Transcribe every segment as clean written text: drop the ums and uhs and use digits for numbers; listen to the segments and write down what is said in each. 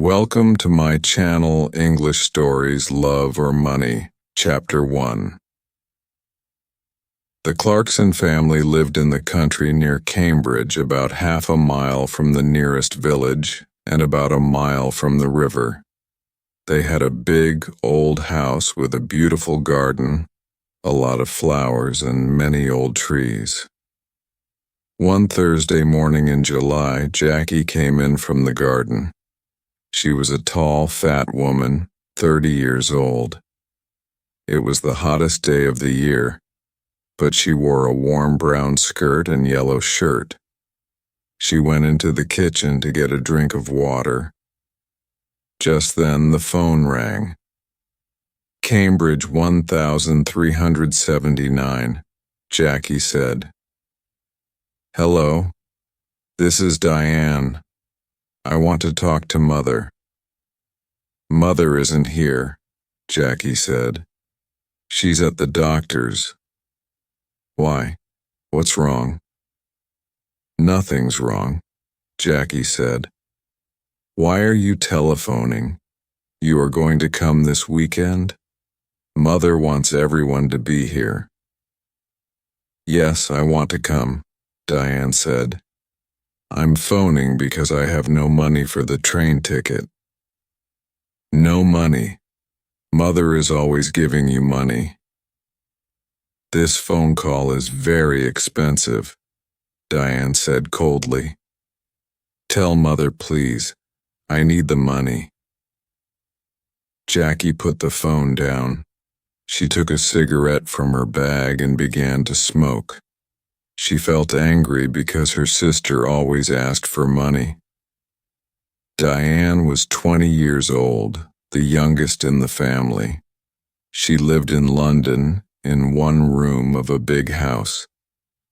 Welcome to my channel English Stories Love or Money, Chapter 1. The Clarkson family lived in the country near Cambridge, about half a mile from the nearest village and about a mile from the river. They had a big, old house with a beautiful garden, a lot of flowers, and many old trees. One Thursday morning in July, Jackie came in from the garden. She was a tall, fat woman, 30 years old. It was the hottest day of the year, but she wore a warm brown skirt and yellow shirt. She went into the kitchen to get a drink of water. Just then the phone rang. Cambridge 1379, Jackie said. Hello, this is Diane. I want to talk to Mother. Mother isn't here, Jackie said. She's at the doctor's. Why? What's wrong? Nothing's wrong, Jackie said. Why are you telephoning? You are going to come this weekend? Mother wants everyone to be here. Yes, I want to come, Diane said. I'm phoning because I have no money for the train ticket. No money. Mother is always giving you money. This phone call is very expensive, Diane said coldly. Tell Mother, please. I need the money. Jackie put the phone down. She took a cigarette from her bag and began to smoke. She felt angry because her sister always asked for money. Diane was 20 years old, the youngest in the family. She lived in London, in one room of a big house.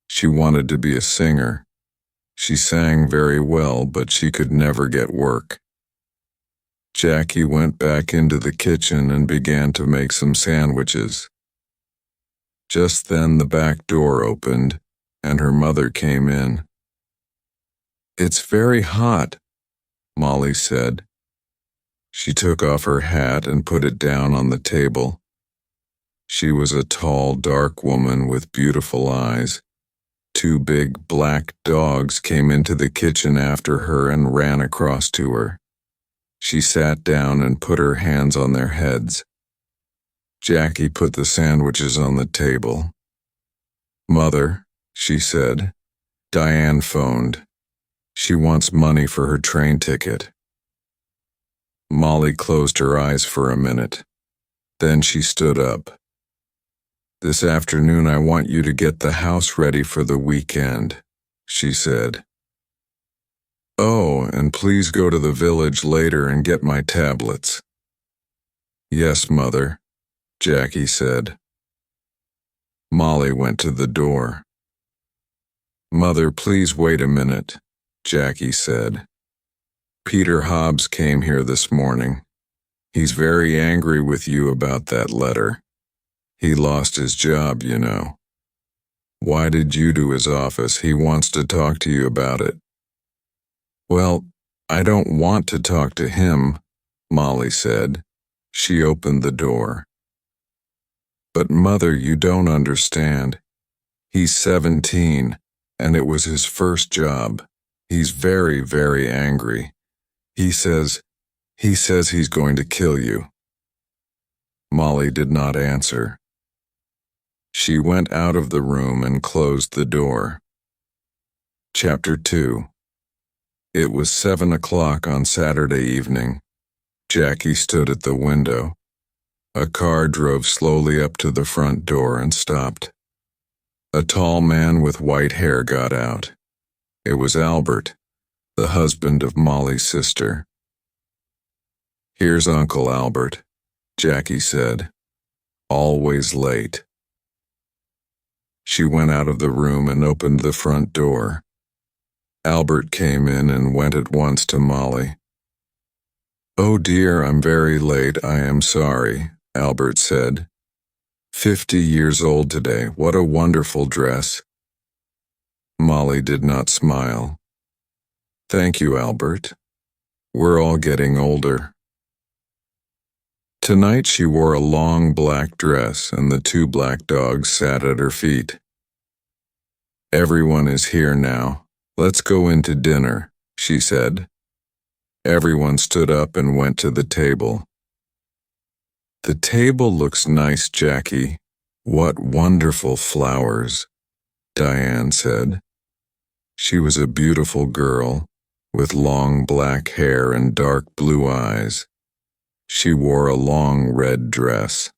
She wanted to be a singer. She sang very well, but she could never get work. Jackie went back into the kitchen and began to make some sandwiches. Just then the back door opened, and her mother came in. It's very hot, Molly said. She took off her hat and put it down on the table. She was a tall, dark woman with beautiful eyes. Two big black dogs came into the kitchen after her and ran across to her. She sat down and put her hands on their heads. Jackie put the sandwiches on the table. Mother, she said, Diane phoned. She wants money for her train ticket. Molly closed her eyes for a minute. Then she stood up. This afternoon I want you to get the house ready for the weekend, she said. Oh, and please go to the village later and get my tablets. Yes, Mother, Jackie said. Molly went to the door. Mother, please wait a minute, Jackie said. Peter Hobbs came here this morning. He's very angry with you about that letter. He lost his job, you know. Why did you to his office? He wants to talk to you about it. Well, I don't want to talk to him, Molly said. She opened the door. But Mother, you don't understand. He's 17. And it was his first job. He's very, very angry. He says he's going to kill you. Molly did not answer. She went out of the room and closed the door. Chapter 2. It was 7 o'clock on Saturday evening. Jackie stood at the window. A car drove slowly up to the front door and stopped. A tall man with white hair got out. It was Albert, the husband of Molly's sister. Here's Uncle Albert, Jackie said. Always late. She went out of the room and opened the front door. Albert came in and went at once to Molly. Oh dear, I'm very late, I am sorry, Albert said. 50 years old today, what a wonderful dress. Molly did not smile. Thank you, Albert. We're all getting older. Tonight she wore a long black dress and the two black dogs sat at her feet. Everyone is here now. Let's go into dinner, she said. Everyone stood up and went to the table. The table looks nice, Jackie. What wonderful flowers, Diane said. She was a beautiful girl, with long black hair and dark blue eyes. She wore a long red dress.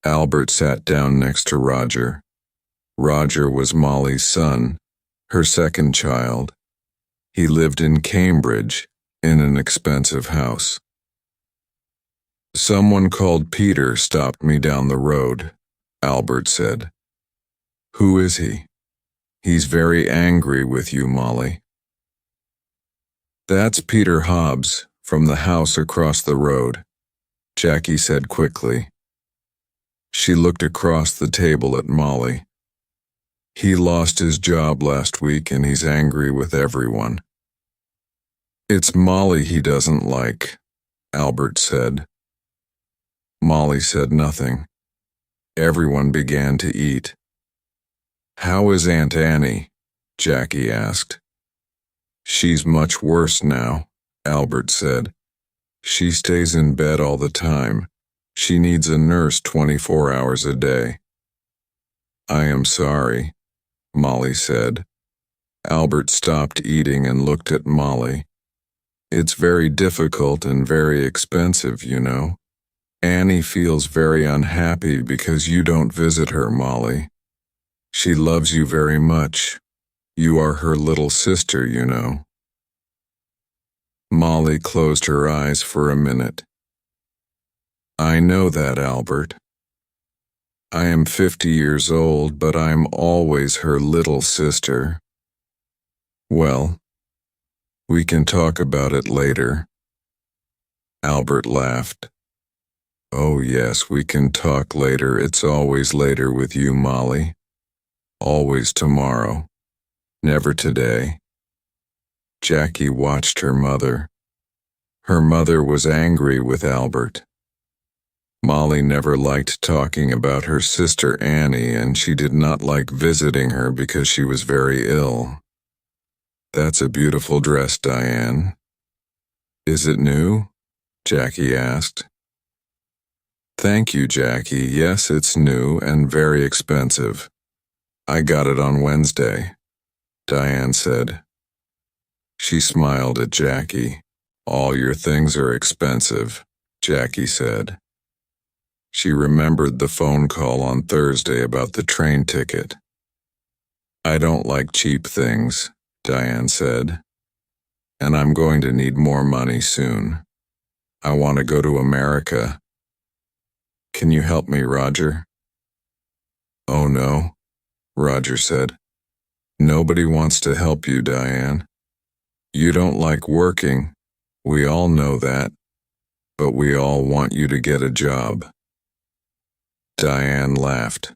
Albert sat down next to Roger. Roger was Molly's son, her second child. He lived in Cambridge, in an expensive house. Someone called Peter stopped me down the road, Albert said. Who is he? He's very angry with you, Molly. That's Peter Hobbs, from the house across the road, Jackie said quickly. She looked across the table at Molly. He lost his job last week and he's angry with everyone. It's Molly he doesn't like, Albert said. Molly said nothing. Everyone began to eat. How is Aunt Annie? Jackie asked. She's much worse now, Albert said. She stays in bed all the time. She needs a nurse 24 hours a day. I am sorry, Molly said. Albert stopped eating and looked at Molly. It's very difficult and very expensive, you know. Annie feels very unhappy because you don't visit her, Molly. She loves you very much. You are her little sister, you know. Molly closed her eyes for a minute. I know that, Albert. I am 50 years old, but I'm always her little sister. Well, we can talk about it later. Albert laughed. Oh yes, we can talk later. It's always later with you, Molly. Always tomorrow. Never today. Jackie watched her mother. Her mother was angry with Albert. Molly never liked talking about her sister Annie, and she did not like visiting her because she was very ill. That's a beautiful dress, Diane. Is it new? Jackie asked. Thank you, Jackie. Yes, it's new and very expensive. I got it on Wednesday, Diane said. She smiled at Jackie. All your things are expensive, Jackie said. She remembered the phone call on Thursday about the train ticket. I don't like cheap things, Diane said. And I'm going to need more money soon. I want to go to America. Can you help me, Roger? Oh no, Roger said. Nobody wants to help you, Diane. You don't like working. We all know that. But we all want you to get a job. Diane laughed.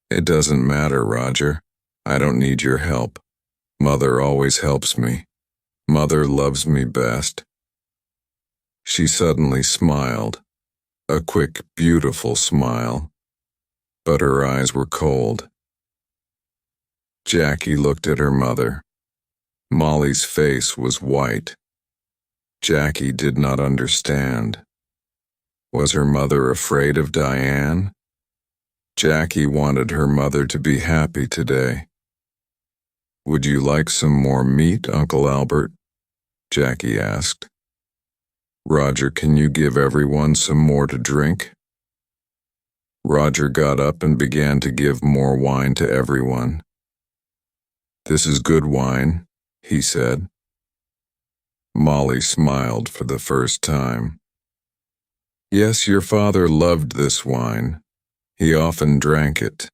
It doesn't matter, Roger. I don't need your help. Mother always helps me. Mother loves me best. She suddenly smiled. A quick, beautiful smile. But her eyes were cold. Jackie looked at her mother. Molly's face was white. Jackie did not understand. Was her mother afraid of Diane? Jackie wanted her mother to be happy today. Would you like some more meat, Uncle Albert? Jackie asked. Roger, can you give everyone some more to drink? Roger got up and began to give more wine to everyone. This is good wine, he said. Molly smiled for the first time. Yes, your father loved this wine. He often drank it.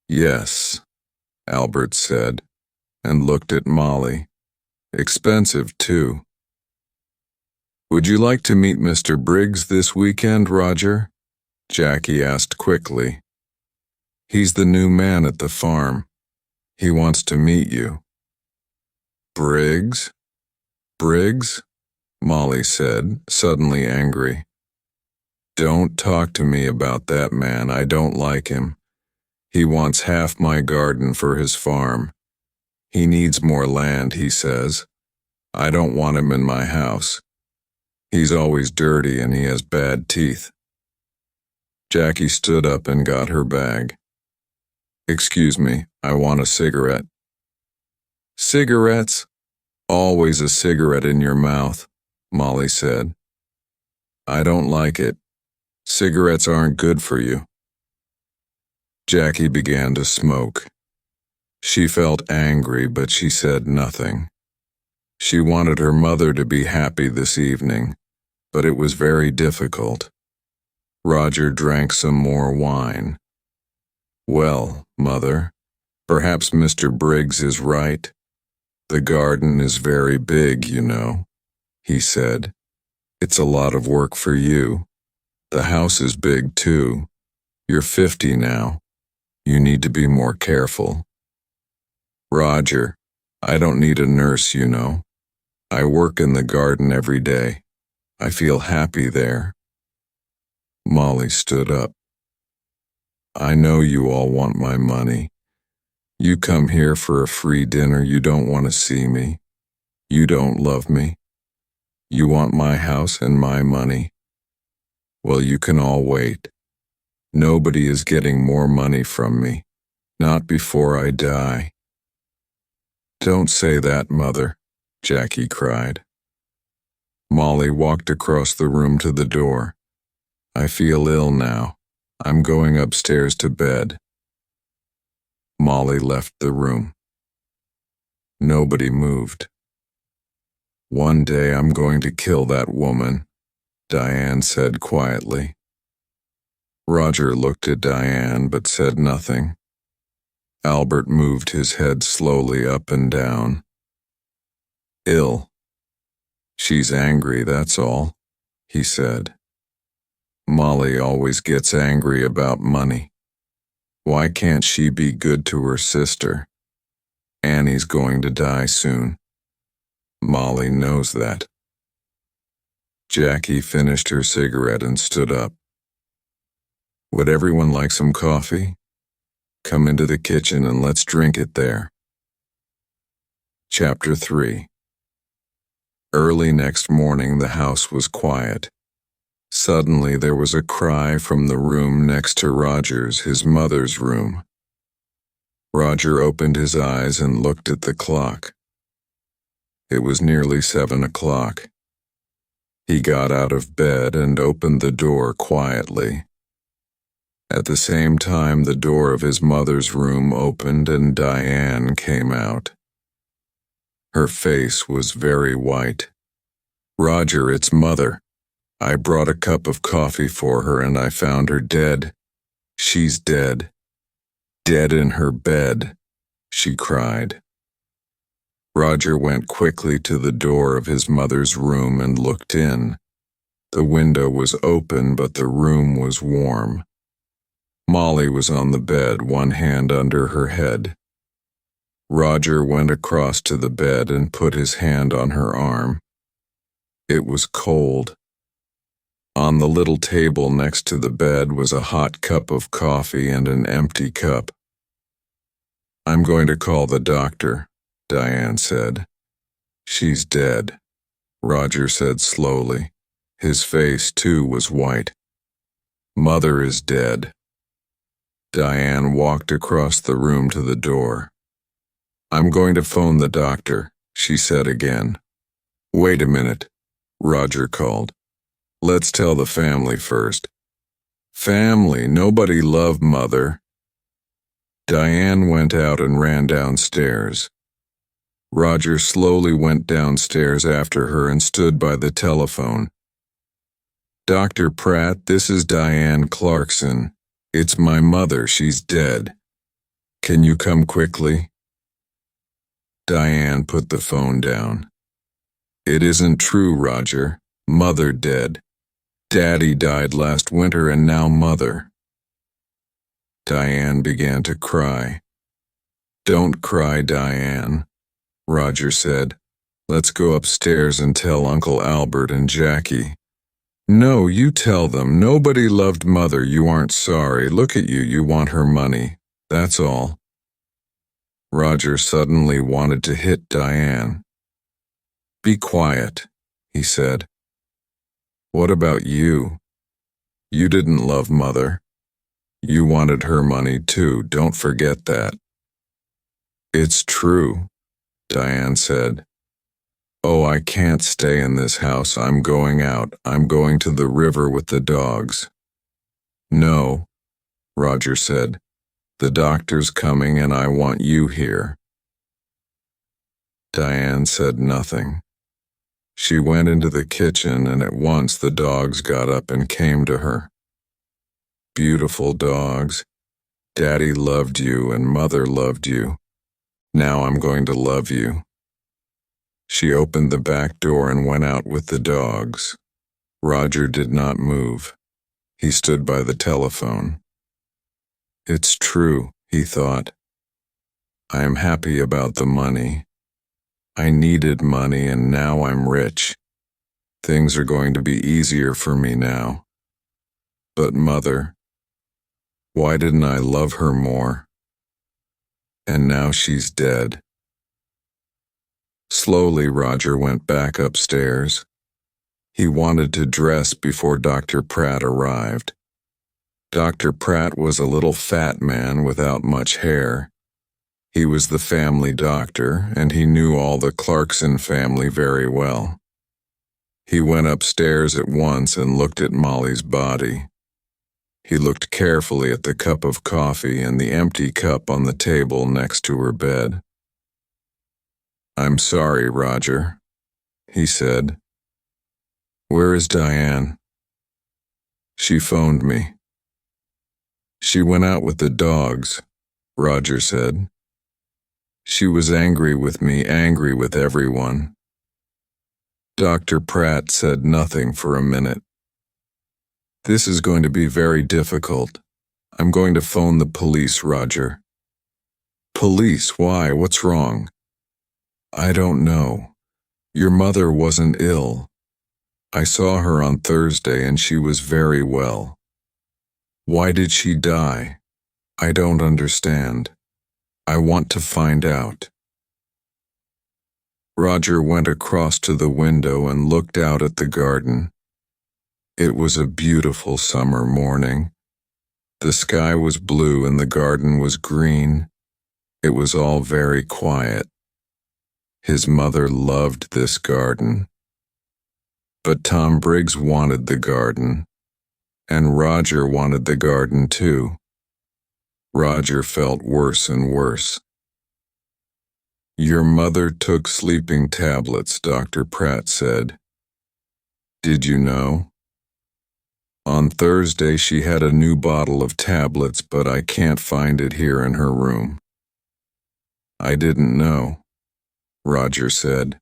Yes, Albert said, and looked at Molly. Expensive, too. Would you like to meet Mr. Briggs this weekend, Roger? Jackie asked quickly. He's the new man at the farm. He wants to meet you. Briggs? Briggs? Molly said, suddenly angry. Don't talk to me about that man. I don't like him. He wants half my garden for his farm. He needs more land, he says. I don't want him in my house. He's always dirty and he has bad teeth. Jackie stood up and got her bag. Excuse me, I want a cigarette. Cigarettes? Always a cigarette in your mouth, Molly said. I don't like it. Cigarettes aren't good for you. Jackie began to smoke. She felt angry, but she said nothing. She wanted her mother to be happy this evening, but it was very difficult. Roger drank some more wine. Well, Mother, perhaps Mr. Briggs is right. The garden is very big, you know, he said. It's a lot of work for you. The house is big, too. You're 50 now. You need to be more careful. Roger, I don't need a nurse, you know. I work in the garden every day. I feel happy there. Molly stood up. I know you all want my money. You come here for a free dinner. You don't want to see me. You don't love me. You want my house and my money. Well, you can all wait. Nobody is getting more money from me. Not before I die. Don't say that, Mother, Jackie cried. Molly walked across the room to the door. I feel ill now. I'm going upstairs to bed. Molly left the room. Nobody moved. One day I'm going to kill that woman, Diane said quietly. Roger looked at Diane but said nothing. Albert moved his head slowly up and down. Ill. She's angry, that's all, he said. Molly always gets angry about money. Why can't she be good to her sister? Annie's going to die soon. Molly knows that. Jackie finished her cigarette and stood up. Would everyone like some coffee? Come into the kitchen and let's drink it there. Chapter 3. Early next morning the house was quiet. Suddenly there was a cry from the room next to Roger's, his mother's room. Roger opened his eyes and looked at the clock. It was nearly 7 o'clock. He got out of bed and opened the door quietly. At the same time, the door of his mother's room opened and Diane came out. Her face was very white. Roger, it's Mother. I brought a cup of coffee for her and I found her dead. She's dead. Dead in her bed, she cried. Roger went quickly to the door of his mother's room and looked in. The window was open, but the room was warm. Molly was on the bed, one hand under her head. Roger went across to the bed and put his hand on her arm. It was cold. On the little table next to the bed was a hot cup of coffee and an empty cup. I'm going to call the doctor, Diane said. She's dead, Roger said slowly. His face, too, was white. Mother is dead. Diane walked across the room to the door. I'm going to phone the doctor, she said again. Wait a minute, Roger called. Let's tell the family first. Family, nobody loved Mother. Diane went out and ran downstairs. Roger slowly went downstairs after her and stood by the telephone. Dr. Pratt, this is Diane Clarkson. It's my mother, she's dead. Can you come quickly? Diane put the phone down. It isn't true, Roger. Mother dead. Daddy died last winter and now Mother. Diane began to cry. Don't cry, Diane, Roger said. Let's go upstairs and tell Uncle Albert and Jackie. No, you tell them. Nobody loved Mother. You aren't sorry. Look at you. You want her money. That's all. Roger suddenly wanted to hit Diane. Be quiet, he said. What about you? You didn't love Mother. You wanted her money too. Don't forget that. It's true, Diane said. Oh, I can't stay in this house. I'm going out. I'm going to the river with the dogs. No, Roger said. The doctor's coming and I want you here. Diane said nothing. She went into the kitchen and at once the dogs got up and came to her. Beautiful dogs. Daddy loved you and Mother loved you. Now I'm going to love you. She opened the back door and went out with the dogs. Roger did not move. He stood by the telephone. It's true, he thought. I am happy about the money. I needed money and now I'm rich. Things are going to be easier for me now. But Mother, why didn't I love her more? And now she's dead. Slowly, Roger went back upstairs. He wanted to dress before Dr. Pratt arrived. Dr. Pratt was a little fat man without much hair. He was the family doctor, and he knew all the Clarkson family very well. He went upstairs at once and looked at Molly's body. He looked carefully at the cup of coffee and the empty cup on the table next to her bed. I'm sorry, Roger, he said. Where is Diane? She phoned me. She went out with the dogs, Roger said. She was angry with me, angry with everyone. Dr. Pratt said nothing for a minute. This is going to be very difficult. I'm going to phone the police, Roger. Police? Why? What's wrong? I don't know. Your mother wasn't ill. I saw her on Thursday and she was very well. Why did she die? I don't understand. I want to find out. Roger went across to the window and looked out at the garden. It was a beautiful summer morning. The sky was blue and the garden was green. It was all very quiet. His mother loved this garden. But Tom Briggs wanted the garden, and Roger wanted the garden too. Roger felt worse and worse. Your mother took sleeping tablets, Dr. Pratt said. Did you know? On Thursday she had a new bottle of tablets, but I can't find it here in her room. I didn't know, Roger said.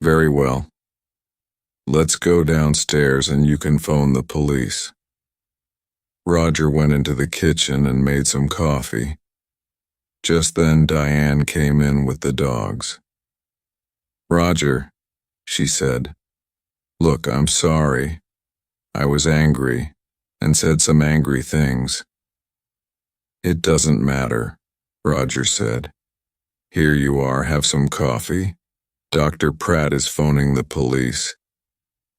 Very well. Let's go downstairs and you can phone the police. Roger went into the kitchen and made some coffee. Just then Diane came in with the dogs. Roger, she said. Look, I'm sorry. I was angry and said some angry things. It doesn't matter, Roger said. Here you are, have some coffee. Dr. Pratt is phoning the police.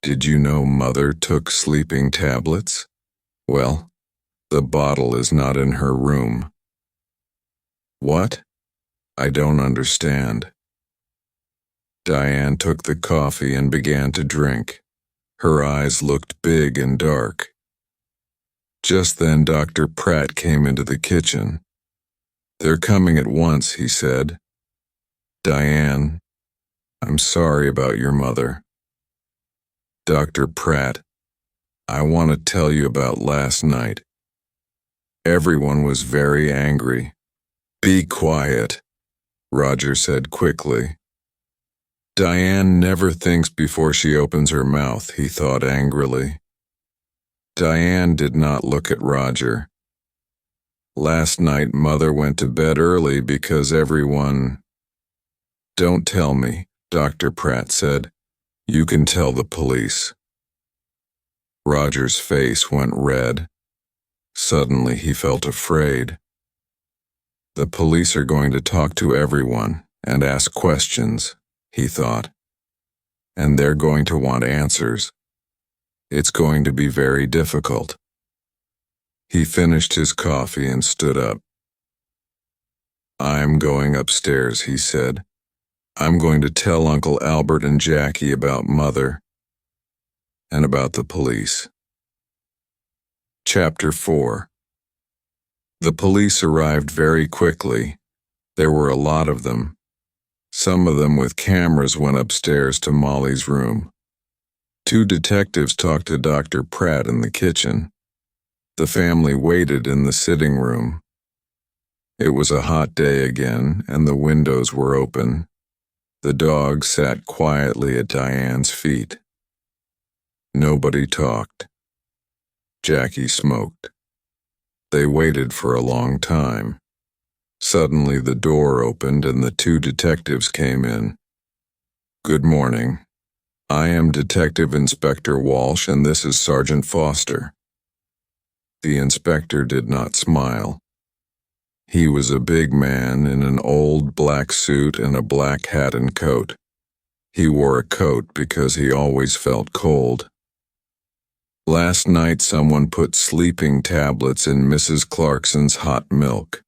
Did you know Mother took sleeping tablets? Well, the bottle is not in her room. What? I don't understand. Diane took the coffee and began to drink. Her eyes looked big and dark. Just then Dr. Pratt came into the kitchen. They're coming at once, he said. Diane, I'm sorry about your mother. Dr. Pratt, I want to tell you about last night. Everyone was very angry. Be quiet, Roger said quickly. Diane never thinks before she opens her mouth, he thought angrily. Diane did not look at Roger. Last night Mother went to bed early because everyone... Don't tell me, Dr. Pratt said. You can tell the police. Roger's face went red. Suddenly he felt afraid. The police are going to talk to everyone and ask questions, he thought. And they're going to want answers. It's going to be very difficult. He finished his coffee and stood up. I'm going upstairs, he said. I'm going to tell Uncle Albert and Jackie about Mother and about the police. Chapter 4. The police arrived very quickly. There were a lot of them. Some of them with cameras went upstairs to Molly's room. 2 detectives talked to Dr. Pratt in the kitchen. The family waited in the sitting room. It was a hot day again, and the windows were open. The dog sat quietly at Diane's feet. Nobody talked. Jackie smoked. They waited for a long time. Suddenly the door opened and the 2 detectives came in. Good morning. I am Detective Inspector Walsh and this is Sergeant Foster. The inspector did not smile. He was a big man in an old black suit and a black hat and coat. He wore a coat because he always felt cold. Last night someone put sleeping tablets in Mrs. Clarkson's hot milk.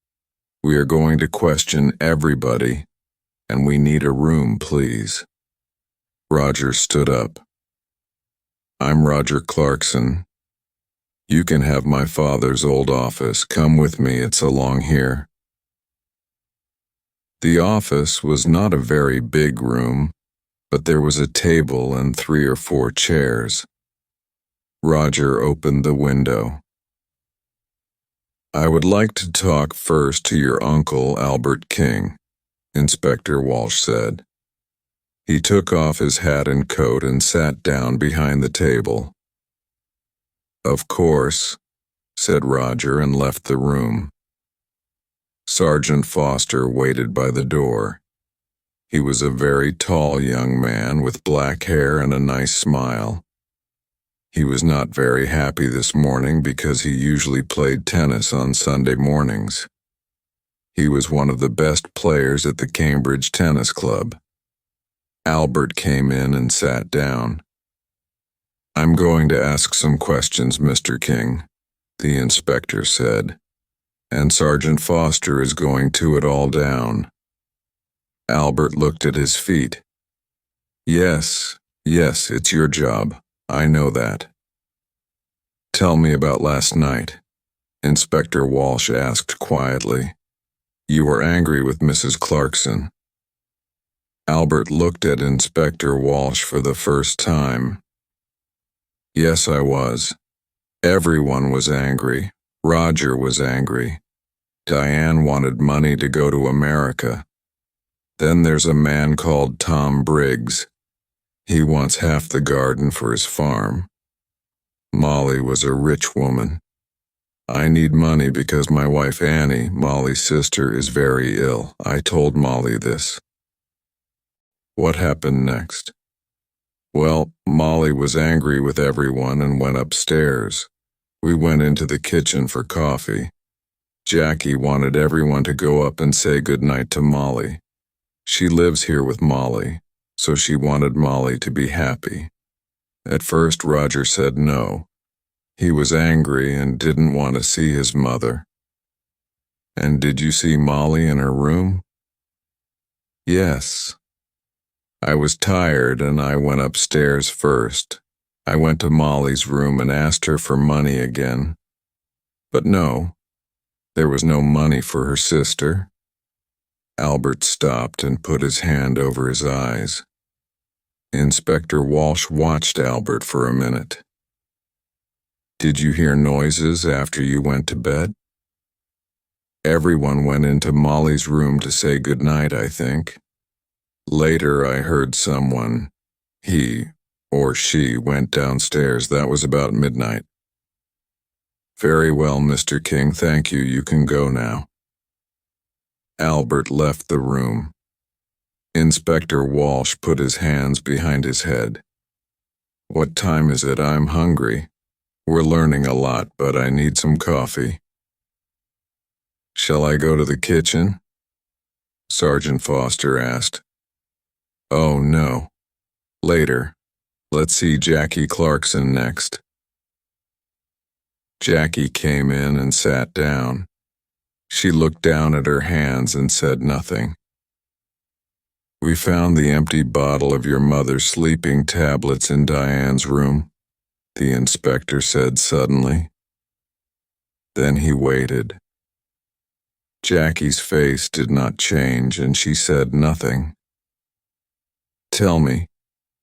We are going to question everybody, and we need a room, please. Roger stood up. I'm Roger Clarkson. You can have my father's old office. Come with me, it's along here. The office was not a very big room, but there was a table and 3 or 4 chairs. Roger opened the window. I would like to talk first to your uncle, Albert King, Inspector Walsh said. He took off his hat and coat and sat down behind the table. Of course, said Roger and left the room. Sergeant Foster waited by the door. He was a very tall young man with black hair and a nice smile. He was not very happy this morning because he usually played tennis on Sunday mornings. He was one of the best players at the Cambridge Tennis Club. Albert came in and sat down. I'm going to ask some questions, Mr. King, the inspector said, and Sergeant Foster is going to it all down. Albert looked at his feet. Yes, it's your job. I know that. Tell me about last night, Inspector Walsh asked quietly. You were angry with Mrs. Clarkson. Albert looked at Inspector Walsh for the first time. Yes, I was. Everyone was angry. Roger was angry. Diane wanted money to go to America. Then there's a man called Tom Briggs. He wants half the garden for his farm. Molly was a rich woman. I need money because my wife Annie, Molly's sister, is very ill. I told Molly this. What happened next? Well, Molly was angry with everyone and went upstairs. We went into the kitchen for coffee. Jackie wanted everyone to go up and say goodnight to Molly. She lives here with Molly, so she wanted Molly to be happy. At first, Roger said no. He was angry and didn't want to see his mother. And did you see Molly in her room? Yes. I was tired and I went upstairs first. I went to Molly's room and asked her for money again. But no, there was no money for her sister. Albert stopped and put his hand over his eyes. Inspector Walsh watched Albert for a minute. Did you hear noises after you went to bed? Everyone went into Molly's room to say goodnight, I think. Later I heard someone, he or she, went downstairs. That was about midnight. Very well, Mr. King, thank you. You can go now. Albert left the room. Inspector Walsh put his hands behind his head. What time is it? I'm hungry. We're learning a lot, but I need some coffee. Shall I go to the kitchen? Sergeant Foster asked. Oh, no. Later. Let's see Jackie Clarkson next. Jackie came in and sat down. She looked down at her hands and said nothing. We found the empty bottle of your mother's sleeping tablets in Diane's room, the inspector said suddenly. Then he waited. Jackie's face did not change and she said nothing. Tell me,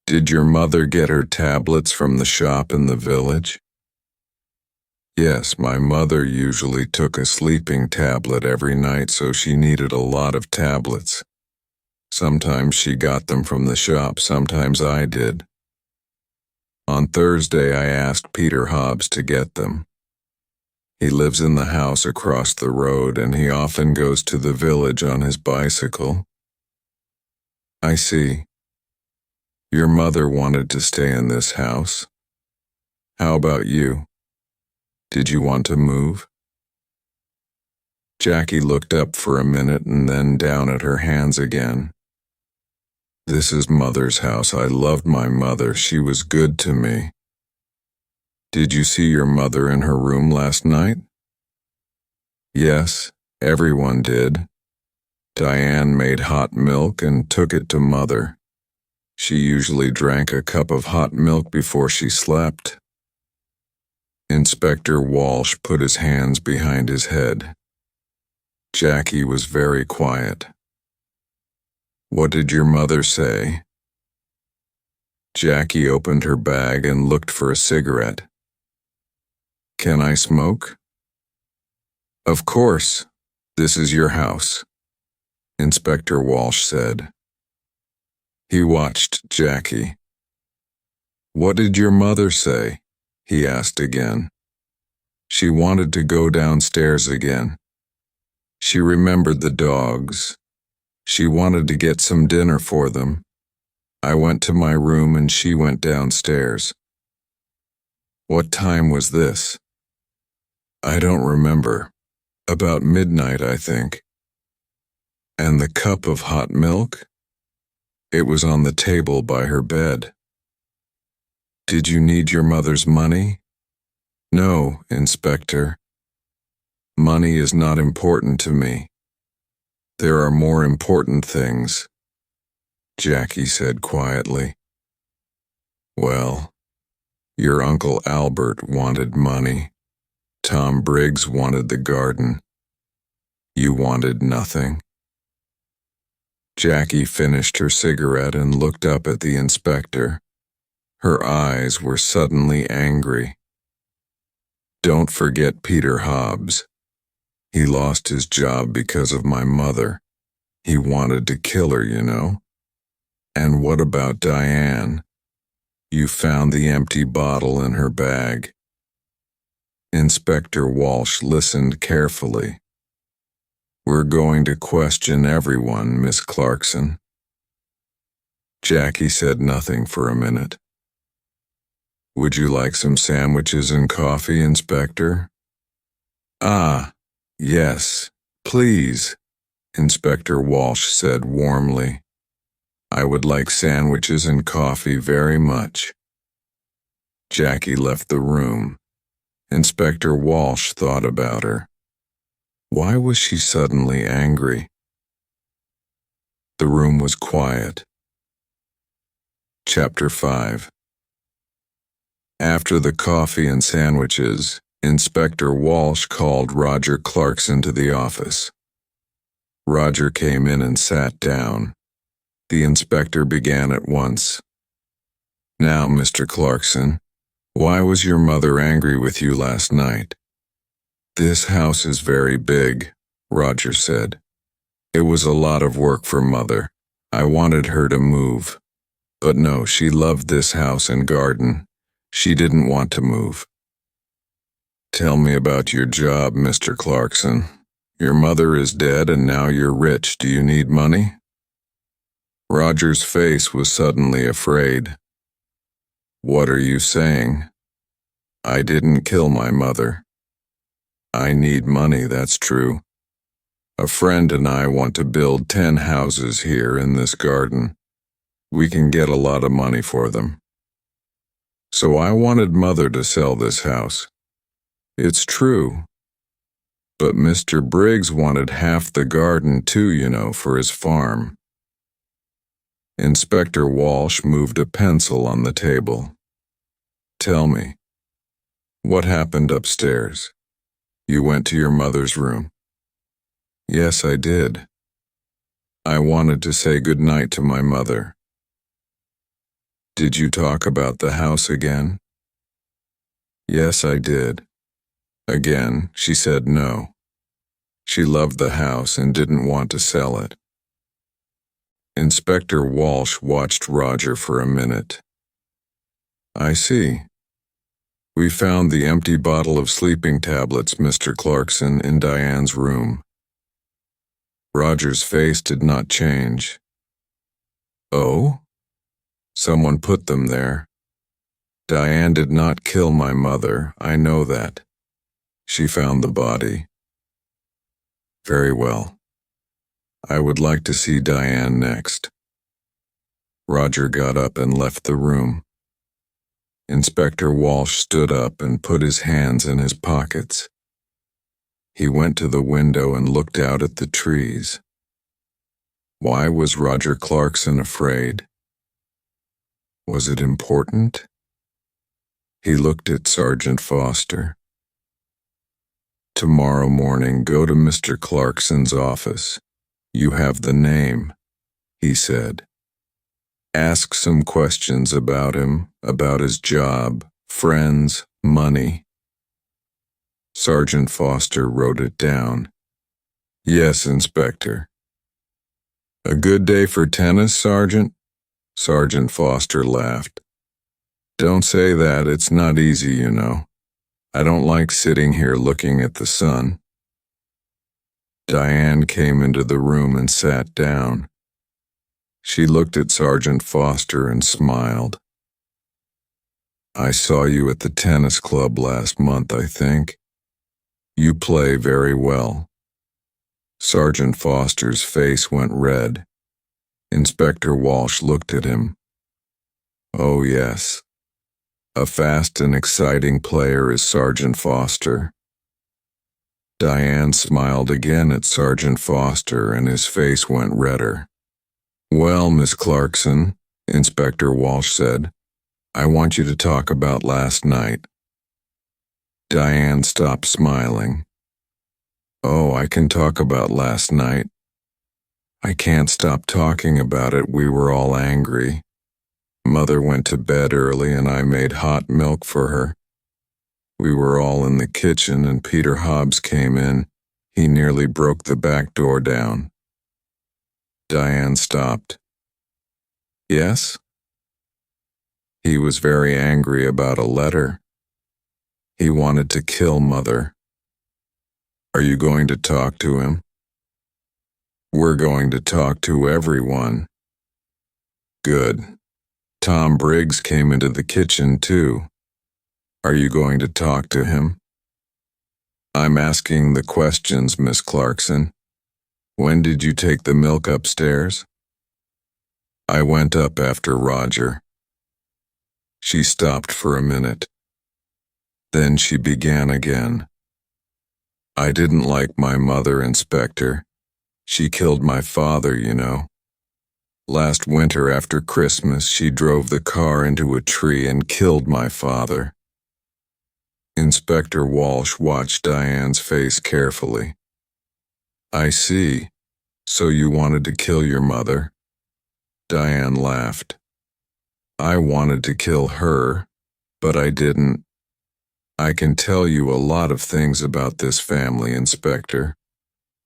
did your mother get her tablets from the shop in the village? Yes, my mother usually took a sleeping tablet every night, so she needed a lot of tablets. Sometimes she got them from the shop, sometimes I did. On Thursday, I asked Peter Hobbs to get them. He lives in the house across the road, and he often goes to the village on his bicycle. I see. Your mother wanted to stay in this house. How about you? Did you want to move? Jackie looked up for a minute and then down at her hands again. This is Mother's house. I loved my mother. She was good to me. Did you see your mother in her room last night? Yes, everyone did. Diane made hot milk and took it to Mother. She usually drank a cup of hot milk before she slept. Inspector Walsh put his hands behind his head. Jackie was very quiet. What did your mother say? Jackie opened her bag and looked for a cigarette. Can I smoke? Of course. This is your house, Inspector Walsh said. He watched Jackie. What did your mother say? He asked again. She wanted to go downstairs again. She remembered the dogs. She wanted to get some dinner for them. I went to my room and she went downstairs. What time was this? I don't remember. About midnight, I think. And the cup of hot milk? It was on the table by her bed. Did you need your mother's money? No, Inspector. Money is not important to me. There are more important things, Jackie said quietly. Well, your Uncle Albert wanted money. Tom Briggs wanted the garden. You wanted nothing. Jackie finished her cigarette and looked up at the inspector. Her eyes were suddenly angry. Don't forget Peter Hobbs. He lost his job because of my mother. He wanted to kill her, you know. And what about Diane? You found the empty bottle in her bag. Inspector Walsh listened carefully. We're going to question everyone, Miss Clarkson. Jackie said nothing for a minute. Would you like some sandwiches and coffee, Inspector? Ah, yes, please, Inspector Walsh said warmly. I would like sandwiches and coffee very much. Jackie left the room. Inspector Walsh thought about her. Why was she suddenly angry? The room was quiet. Chapter 5. After the coffee and sandwiches, Inspector Walsh called Roger Clarkson to the office. Roger came in and sat down. The inspector began at once. Now, Mr. Clarkson, why was your mother angry with you last night? This house is very big, Roger said. It was a lot of work for Mother. I wanted her to move. But no, she loved this house and garden. She didn't want to move. Tell me about your job, Mr. Clarkson. Your mother is dead and now you're rich. Do you need money? Roger's face was suddenly afraid. What are you saying? I didn't kill my mother. I need money, that's true. A friend and I want to build 10 houses here in this garden. We can get a lot of money for them. So I wanted Mother to sell this house. It's true. But Mr. Briggs wanted half the garden too, for his farm. Inspector Walsh moved a pencil on the table. Tell me, what happened upstairs? You went to your mother's room. Yes, I did. I wanted to say good night to my mother. Did you talk about the house again? Yes, I did. Again, she said no. She loved the house and didn't want to sell it. Inspector Walsh watched Roger for a minute. I see. We found the empty bottle of sleeping tablets, Mr. Clarkson, in Diane's room. Roger's face did not change. Oh? Someone put them there. Diane did not kill my mother, I know that. She found the body. Very well. I would like to see Diane next. Roger got up and left the room. Inspector Walsh stood up and put his hands in his pockets. He went to the window and looked out at the trees. Why was Roger Clarkson afraid? Was it important? He looked at Sergeant Foster. Tomorrow morning, go to Mr. Clarkson's office. You have the name, he said. Ask some questions about him, about his job, friends, money. Sergeant Foster wrote it down. Yes, Inspector. A good day for tennis, Sergeant? Sergeant Foster laughed. Don't say that, it's not easy, I don't like sitting here looking at the sun. Diane came into the room and sat down. She looked at Sergeant Foster and smiled. I saw you at the tennis club last month, I think. You play very well. Sergeant Foster's face went red. Inspector Walsh looked at him. Oh, yes. A fast and exciting player is Sergeant Foster. Diane smiled again at Sergeant Foster and his face went redder. Well, Miss Clarkson, Inspector Walsh said, I want you to talk about last night. Diane stopped smiling. Oh, I can talk about last night. I can't stop talking about it. We were all angry. Mother went to bed early and I made hot milk for her. We were all in the kitchen and Peter Hobbs came in. He nearly broke the back door down. Diane stopped. Yes? He was very angry about a letter. He wanted to kill Mother. Are you going to talk to him? We're going to talk to everyone. Good. Tom Briggs came into the kitchen too. Are you going to talk to him? I'm asking the questions, Miss Clarkson. When did you take the milk upstairs? I went up after Roger. She stopped for a minute. Then she began again. I didn't like my mother, Inspector. She killed my father, Last winter after Christmas, she drove the car into a tree and killed my father. Inspector Walsh watched Diane's face carefully. I see. So you wanted to kill your mother? Diane laughed. I wanted to kill her, but I didn't. I can tell you a lot of things about this family, Inspector.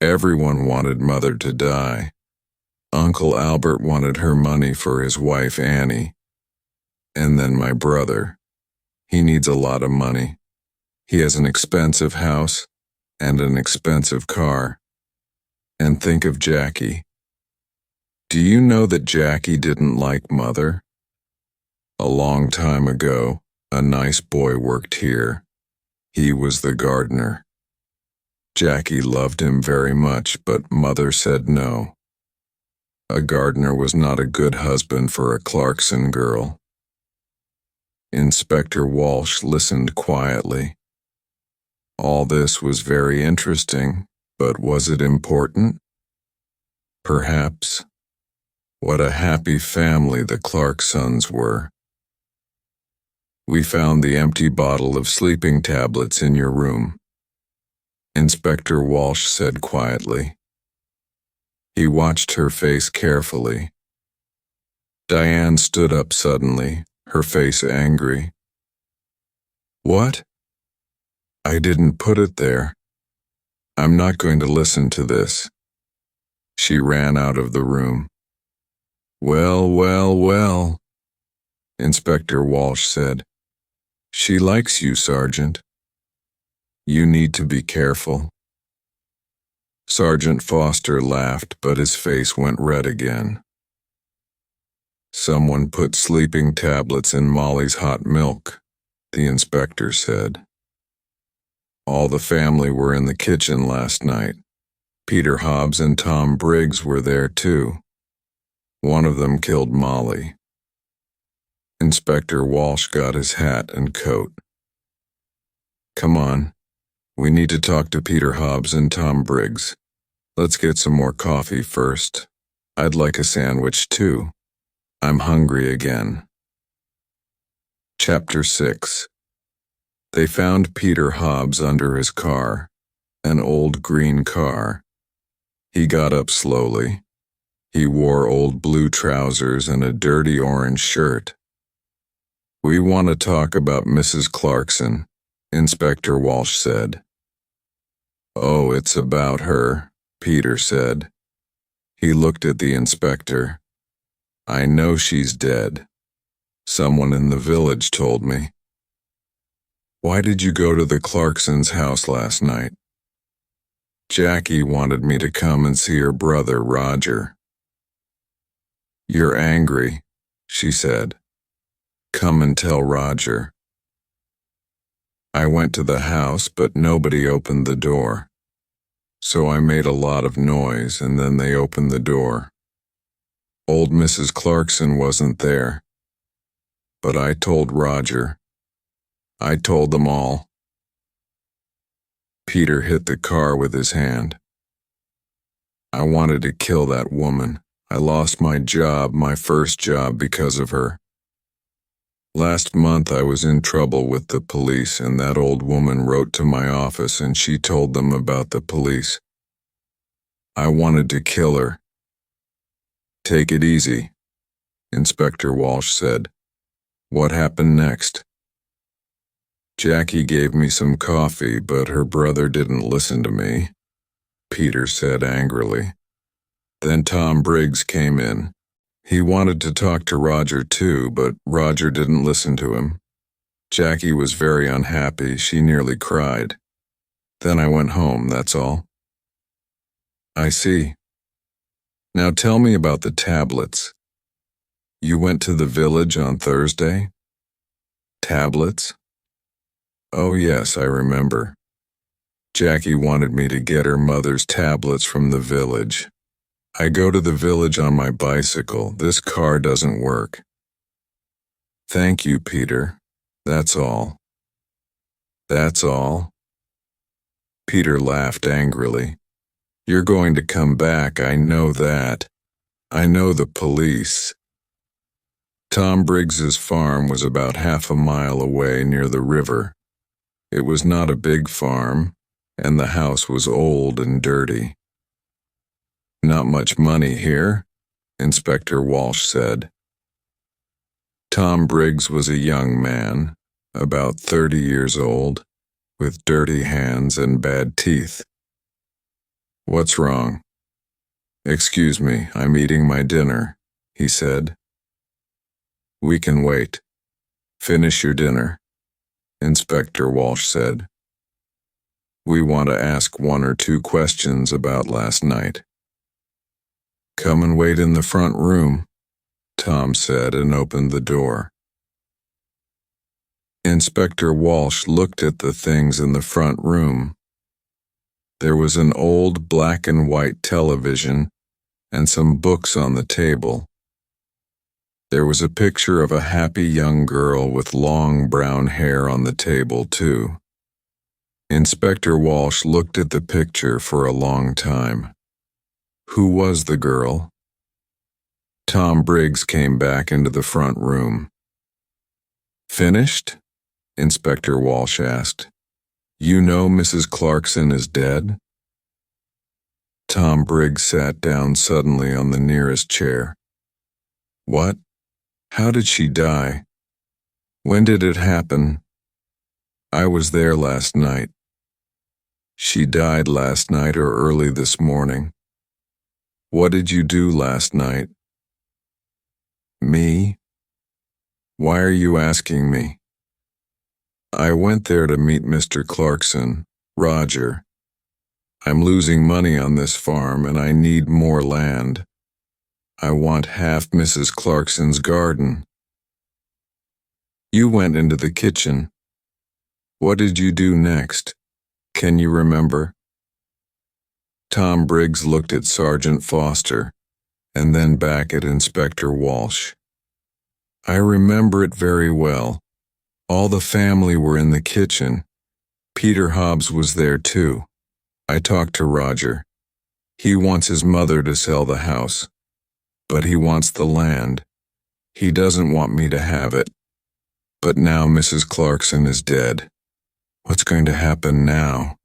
Everyone wanted Mother to die. Uncle Albert wanted her money for his wife Annie. And then my brother. He needs a lot of money. He has an expensive house and an expensive car. And think of Jackie. Do you know that Jackie didn't like Mother? A long time ago, a nice boy worked here. He was the gardener. Jackie loved him very much, but Mother said no. A gardener was not a good husband for a Clarkson girl. Inspector Walsh listened quietly. All this was very interesting, but was it important? Perhaps. What a happy family the Clarksons were. We found the empty bottle of sleeping tablets in your room, Inspector Walsh said quietly. He watched her face carefully. Diane stood up suddenly, her face angry. What? I didn't put it there. I'm not going to listen to this. She ran out of the room. Well, Inspector Walsh said. She likes you, Sergeant. You need to be careful. Sergeant Foster laughed, but his face went red again. Someone put sleeping tablets in Molly's hot milk, the inspector said. All the family were in the kitchen last night. Peter Hobbs and Tom Briggs were there too. One of them killed Molly. Inspector Walsh got his hat and coat. Come on. We need to talk to Peter Hobbs and Tom Briggs. Let's get some more coffee first. I'd like a sandwich too. I'm hungry again. Chapter 6. They found Peter Hobbs under his car, an old green car. He got up slowly. He wore old blue trousers and a dirty orange shirt. We want to talk about Mrs. Clarkson, Inspector Walsh said. Oh, it's about her, Peter said. He looked at the inspector. I know she's dead. Someone in the village told me. Why did you go to the Clarksons' house last night? Jackie wanted me to come and see her brother, Roger. You're angry, she said. Come and tell Roger. I went to the house, but nobody opened the door. So I made a lot of noise, and then they opened the door. Old Mrs. Clarkson wasn't there. But I told Roger. I told them all. Peter hit the car with his hand. I wanted to kill that woman. I lost my job, my first job, because of her. Last month I was in trouble with the police, and that old woman wrote to my office and she told them about the police. I wanted to kill her. Take it easy, Inspector Walsh said. What happened next? Jackie gave me some coffee, but her brother didn't listen to me, Peter said angrily. Then Tom Briggs came in. He wanted to talk to Roger too, but Roger didn't listen to him. Jackie was very unhappy. She nearly cried. Then I went home, that's all. I see. Now tell me about the tablets. You went to the village on Thursday? Tablets? Oh yes, I remember. Jackie wanted me to get her mother's tablets from the village. I go to the village on my bicycle. This car doesn't work. Thank you, Peter. That's all. That's all? Peter laughed angrily. You're going to come back, I know that. I know the police. Tom Briggs's farm was about half a mile away near the river. It was not a big farm, and the house was old and dirty. Not much money here, Inspector Walsh said. Tom Briggs was a young man, about 30 years old, with dirty hands and bad teeth. What's wrong? Excuse me, I'm eating my dinner, he said. We can wait. Finish your dinner, Inspector Walsh said. We want to ask 1 or 2 questions about last night. Come and wait in the front room, Tom said and opened the door. Inspector Walsh looked at the things in the front room. There was an old black and white television and some books on the table. There was a picture of a happy young girl with long brown hair on the table, too. Inspector Walsh looked at the picture for a long time. Who was the girl? Tom Briggs came back into the front room. Finished? Inspector Walsh asked. You know Mrs. Clarkson is dead? Tom Briggs sat down suddenly on the nearest chair. What? How did she die? When did it happen? I was there last night. She died last night or early this morning. What did you do last night? Me? Why are you asking me? I went there to meet Mr. Clarkson, Roger. I'm losing money on this farm and I need more land. I want half Mrs. Clarkson's garden. You went into the kitchen. What did you do next? Can you remember? Tom Briggs looked at Sergeant Foster and then back at Inspector Walsh. I remember it very well. All the family were in the kitchen. Peter Hobbs was there too. I talked to Roger. He wants his mother to sell the house, but he wants the land. He doesn't want me to have it. But now Mrs. Clarkson is dead. What's going to happen now?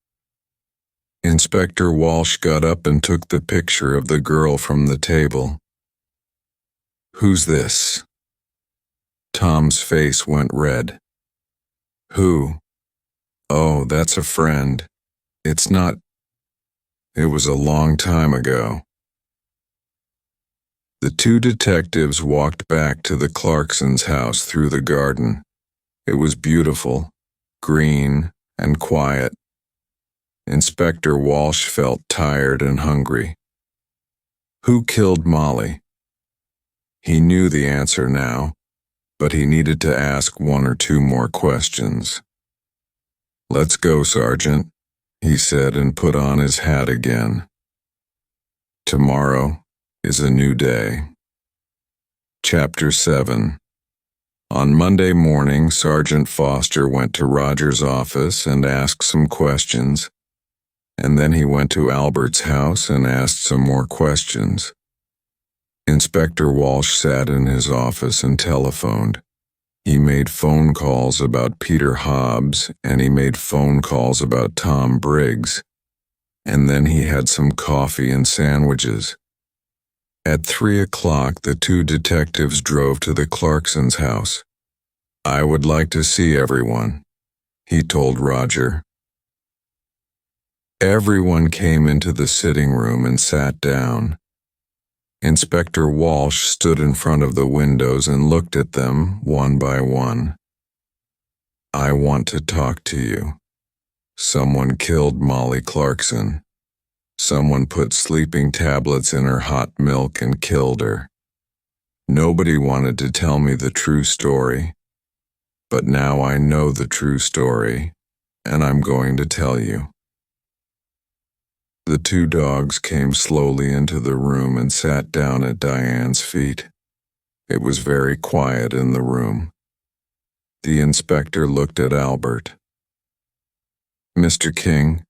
Inspector Walsh got up and took the picture of the girl from the table. Who's this? Tom's face went red. Who? Oh, that's a friend. It's not. It was a long time ago. The two detectives walked back to the Clarksons' house through the garden. It was beautiful, green, and quiet. Inspector Walsh felt tired and hungry. Who killed Molly? He knew the answer now, but he needed to ask one or two more questions. Let's go, Sergeant, he said and put on his hat again. Tomorrow is a new day. Chapter 7. On Monday morning, Sergeant Foster went to Roger's office and asked some questions, and then he went to Albert's house and asked some more questions. Inspector Walsh sat in his office and telephoned. He made phone calls about Peter Hobbs, and he made phone calls about Tom Briggs, and then he had some coffee and sandwiches. At 3 o'clock, the two detectives drove to the Clarksons' house. I would like to see everyone, he told Roger. Everyone came into the sitting room and sat down. Inspector Walsh stood in front of the windows and looked at them one by one. I want to talk to you. Someone killed Molly Clarkson. Someone put sleeping tablets in her hot milk and killed her. Nobody wanted to tell me the true story. But now I know the true story, and I'm going to tell you. The two dogs came slowly into the room and sat down at Diane's feet. It was very quiet in the room. The inspector looked at Albert. Mr. King,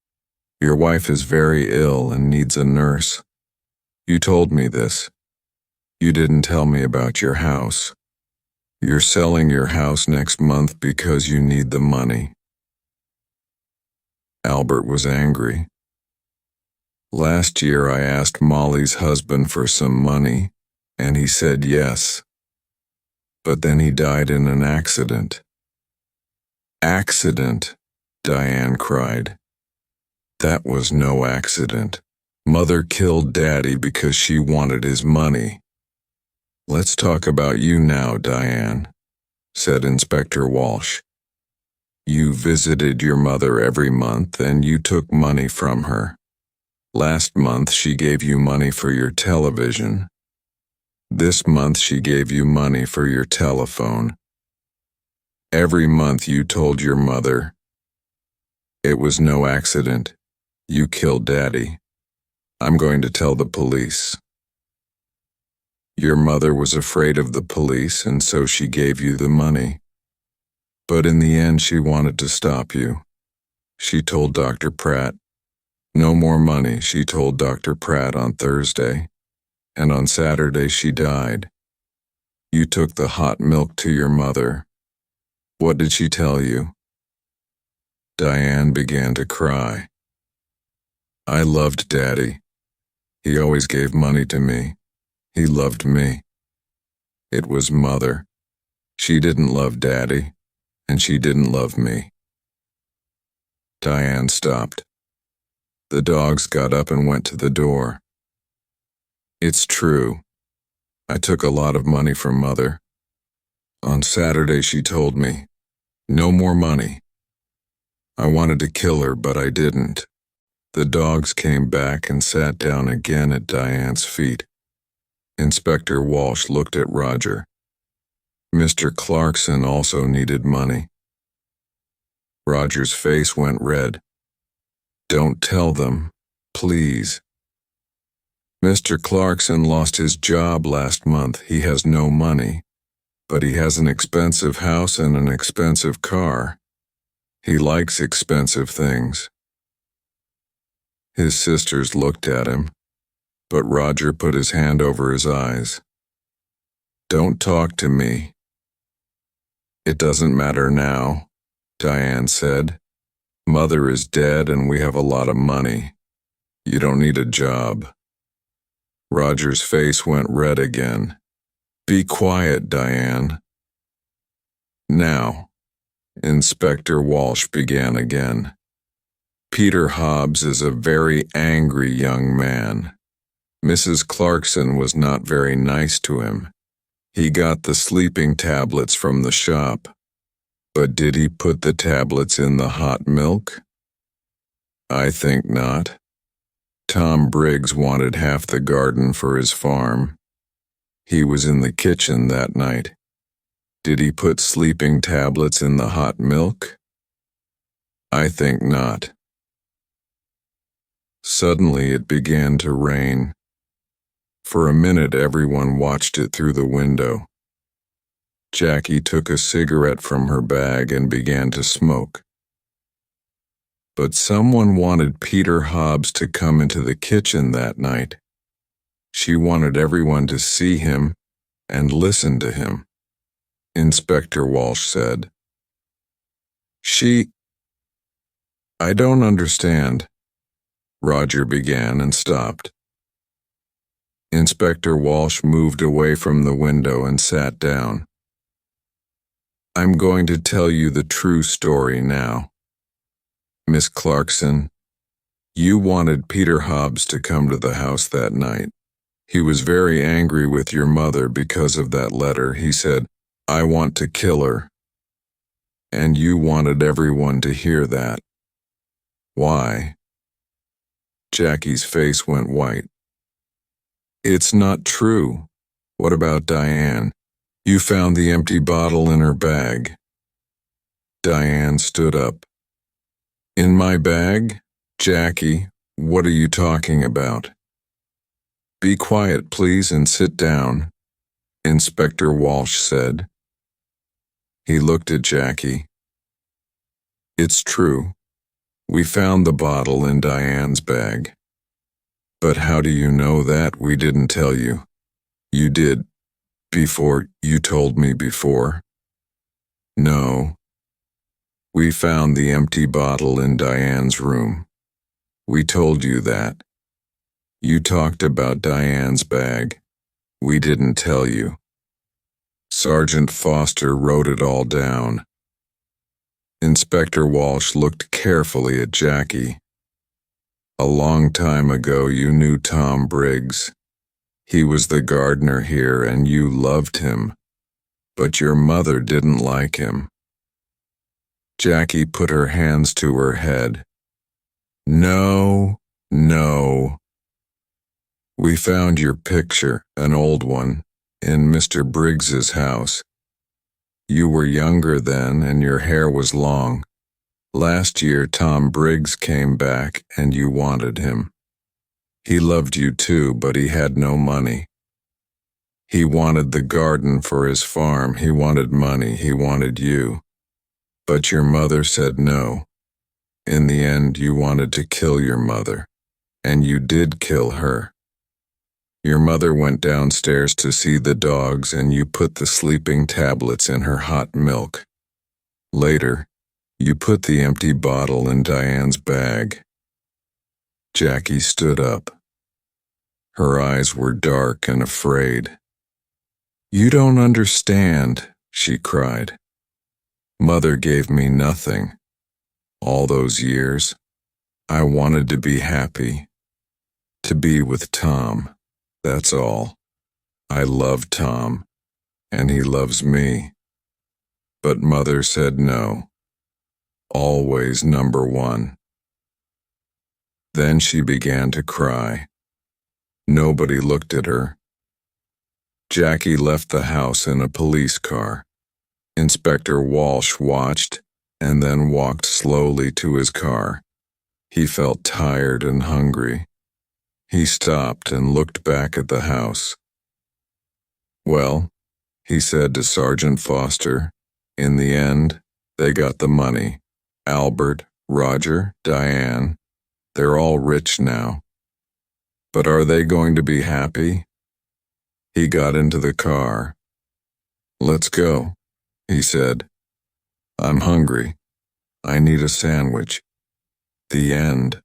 your wife is very ill and needs a nurse. You told me this. You didn't tell me about your house. You're selling your house next month because you need the money. Albert was angry. Last year I asked Molly's husband for some money, and he said yes. But then he died in an accident. Accident, Diane cried. That was no accident. Mother killed Daddy because she wanted his money. Let's talk about you now, Diane, said Inspector Walsh. You visited your mother every month and you took money from her. Last month she gave you money for your television. This month she gave you money for your telephone. Every month you told your mother, "It was no accident. You killed Daddy. I'm going to tell the police." Your mother was afraid of the police, and so she gave you the money. But in the end she wanted to stop you. She told Dr. Pratt. No more money, she told Dr. Pratt on Thursday, and on Saturday she died. You took the hot milk to your mother. What did she tell you? Diane began to cry. I loved Daddy. He always gave money to me. He loved me. It was Mother. She didn't love Daddy, and she didn't love me. Diane stopped. The dogs got up and went to the door. It's true. I took a lot of money from Mother. On Saturday she told me, no more money. I wanted to kill her, but I didn't. The dogs came back and sat down again at Diane's feet. Inspector Walsh looked at Roger. Mr. Clarkson also needed money. Roger's face went red. Don't tell them, please. Mr. Clarkson lost his job last month. He has no money, but he has an expensive house and an expensive car. He likes expensive things. His sisters looked at him, but Roger put his hand over his eyes. Don't talk to me. It doesn't matter now, Diane said. Mother is dead and we have a lot of money. You don't need a job. Roger's face went red again. Be quiet, Diane. Now, Inspector Walsh began again. Peter Hobbs is a very angry young man. Mrs. Clarkson was not very nice to him. He got the sleeping tablets from the shop. But did he put the tablets in the hot milk? I think not. Tom Briggs wanted half the garden for his farm. He was in the kitchen that night. Did he put sleeping tablets in the hot milk? I think not. Suddenly it began to rain. For a minute everyone watched it through the window. Jackie took a cigarette from her bag and began to smoke. But someone wanted Peter Hobbs to come into the kitchen that night. She wanted everyone to see him and listen to him. Inspector Walsh said. I don't understand. Roger began and stopped. Inspector Walsh moved away from the window and sat down. I'm going to tell you the true story now. Miss Clarkson, you wanted Peter Hobbs to come to the house that night. He was very angry with your mother because of that letter. He said, I want to kill her. And you wanted everyone to hear that. Why? Jackie's face went white. It's not true. What about Diane? You found the empty bottle in her bag. Diane stood up. In my bag? Jackie, what are you talking about? Be quiet, please, and sit down, Inspector Walsh said. He looked at Jackie. It's true. We found the bottle in Diane's bag. But how do you know that? We didn't tell you. You did. Before, you told me before. No. We found the empty bottle in Diane's room. We told you that. You talked about Diane's bag. We didn't tell you. Sergeant Foster wrote it all down. Inspector Walsh looked carefully at Jackie. A long time ago you knew Tom Briggs. He was the gardener here and you loved him, but your mother didn't like him. Jackie put her hands to her head. No, No. We found your picture, an old one, in Mr. Briggs's house. You were younger then and your hair was long. Last year Tom Briggs came back and you wanted him. He loved you too, but he had no money. He wanted the garden for his farm, he wanted money, he wanted you. But your mother said no. In the end, you wanted to kill your mother, and you did kill her. Your mother went downstairs to see the dogs and you put the sleeping tablets in her hot milk. Later, you put the empty bottle in Diane's bag. Jackie stood up. Her eyes were dark and afraid. You don't understand, she cried. Mother gave me nothing. All those years, I wanted to be happy. To be with Tom, that's all. I love Tom, and he loves me. But Mother said no. Always number one. Then she began to cry. Nobody looked at her. Jackie left the house in a police car. Inspector Walsh watched and then walked slowly to his car. He felt tired and hungry. He stopped and looked back at the house. Well, he said to Sergeant Foster, in the end, they got the money. Albert, Roger, Diane, they're all rich now. But are they going to be happy? He got into the car. Let's go, he said. I'm hungry. I need a sandwich. The end.